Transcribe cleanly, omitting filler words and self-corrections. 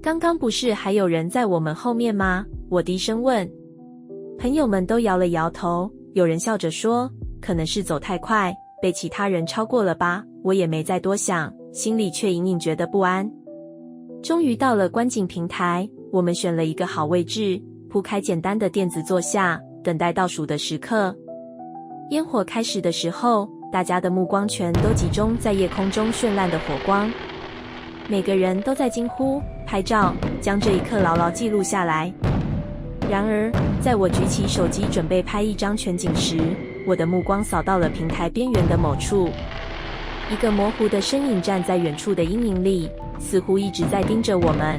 刚刚不是还有人在我们后面吗？我低声问。朋友们都摇了摇头，有人笑着说，可能是走太快，被其他人超过了吧。我也没再多想，心里却隐隐觉得不安。终于到了观景平台，我们选了一个好位置，铺开简单的垫子坐下，等待倒数的时刻。烟火开始的时候，大家的目光全都集中在夜空中绚烂的火光，每个人都在惊呼、拍照，将这一刻牢牢记录下来。然而，在我举起手机准备拍一张全景时，我的目光扫到了平台边缘的某处，一个模糊的身影站在远处的阴影里，似乎一直在盯着我们。